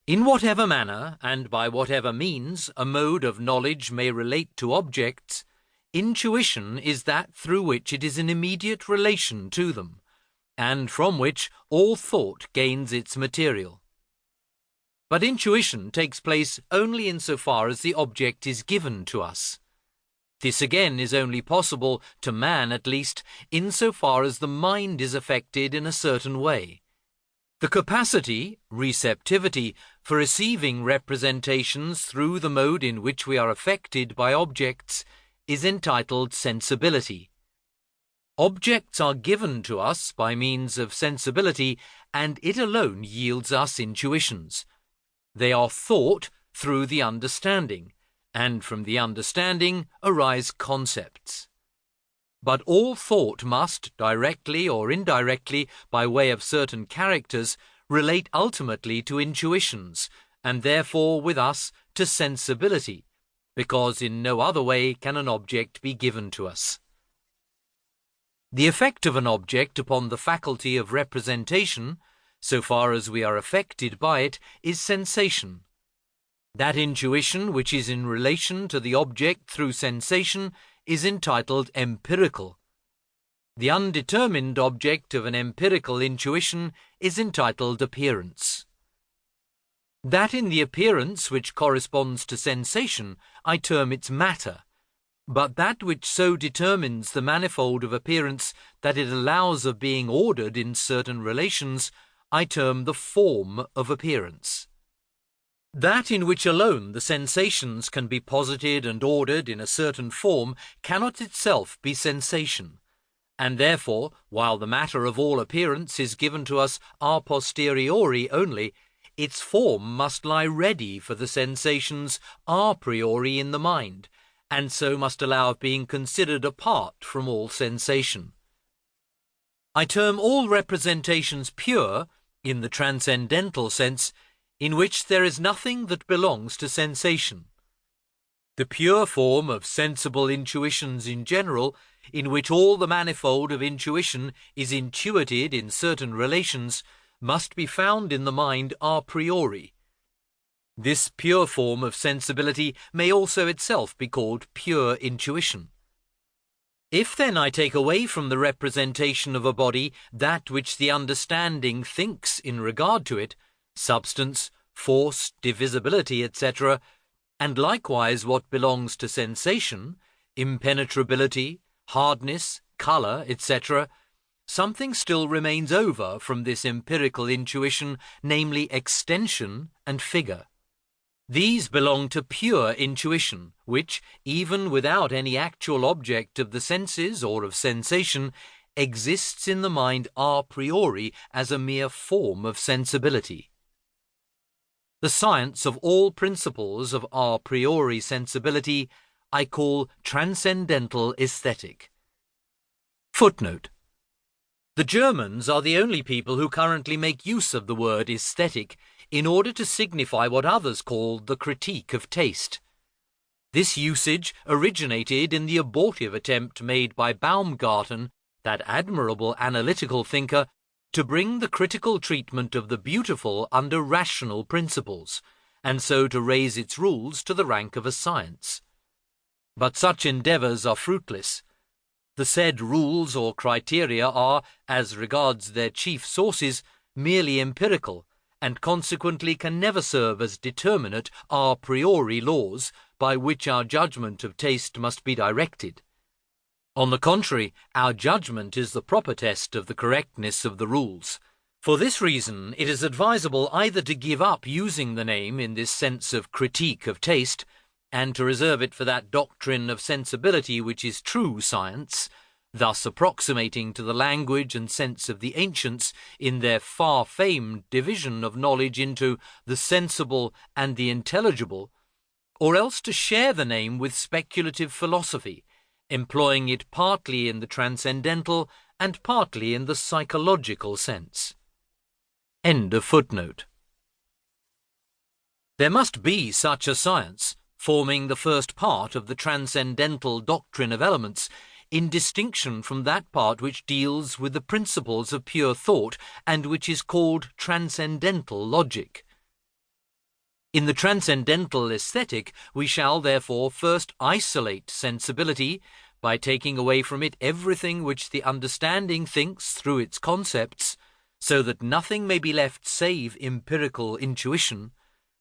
In whatever manner and by whatever means a mode of knowledge may relate to objects, intuition is that through which it is in immediate relation to them, and from which all thought gains its material. But intuition takes place only insofar as the object is given to us. This again is only possible, to man at least, insofar as the mind is affected in a certain way. The capacity, receptivity, for receiving representations through the mode in which we are affected by objects is entitled sensibility. Objects are given to us by means of sensibility, and it alone yields us intuitions. They are thought through the understanding, and from the understanding arise concepts. But all thought must, directly or indirectly, by way of certain characters, relate ultimately to intuitions, and therefore with us to sensibility, because in no other way can an object be given to us. The effect of an object upon the faculty of representation, so far as we are affected by it, is sensation. That intuition which is in relation to the object through sensation is entitled empirical. The undetermined object of an empirical intuition is entitled appearance. That in the appearance which corresponds to sensation I term its matter, but that which so determines the manifold of appearance that it allows of being ordered in certain relations I term the form of appearance. That in which alone the sensations can be posited and ordered in a certain form cannot itself be sensation, and therefore, while the matter of all appearance is given to us a posteriori only, its form must lie ready for the sensations a priori in the mind, and so must allow of being considered apart from all sensation. I term all representations pure, in the transcendental sense, in which there is nothing that belongs to sensation. The pure form of sensible intuitions in general, in which all the manifold of intuition is intuited in certain relations, must be found in the mind a priori. This pure form of sensibility may also itself be called pure intuition. If then I take away from the representation of a body that which the understanding thinks in regard to it, substance, force, divisibility, etc., and likewise what belongs to sensation, impenetrability, hardness, colour, etc., something still remains over from this empirical intuition, namely extension and figure. These belong to pure intuition, which, even without any actual object of the senses or of sensation, exists in the mind a priori as a mere form of sensibility. The science of all principles of a priori sensibility I call Transcendental Aesthetic. Footnote. The Germans are the only people who currently make use of the word aesthetic in order to signify what others call the critique of taste. This usage originated in the abortive attempt made by Baumgarten, that admirable analytical thinker, to bring the critical treatment of the beautiful under rational principles, and so to raise its rules to the rank of a science. But such endeavours are fruitless. The said rules or criteria are, as regards their chief sources, merely empirical, and consequently can never serve as determinate a priori laws by which our judgment of taste must be directed. On the contrary, our judgment is the proper test of the correctness of the rules. For this reason, it is advisable either to give up using the name in this sense of critique of taste, and to reserve it for that doctrine of sensibility which is true science, thus approximating to the language and sense of the ancients in their far-famed division of knowledge into the sensible and the intelligible, or else to share the name with speculative philosophy, employing it partly in the transcendental and partly in the psychological sense. End of footnote. There must be such a science, forming the first part of the transcendental doctrine of elements, in distinction from that part which deals with the principles of pure thought and which is called transcendental logic. In the transcendental aesthetic, we shall therefore first isolate sensibility by taking away from it everything which the understanding thinks through its concepts, so that nothing may be left save empirical intuition.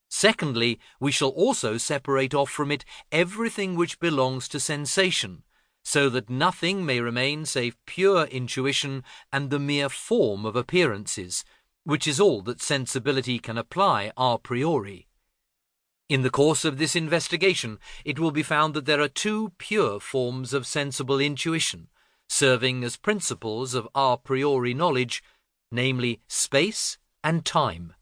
Secondly, we shall also separate off from it everything which belongs to sensation, so that nothing may remain save pure intuition and the mere form of appearances, which is all that sensibility can apply a priori. In the course of this investigation, it will be found that there are two pure forms of sensible intuition, serving as principles of a priori knowledge, namely space and time.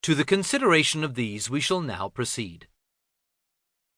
To the consideration of these we shall now proceed.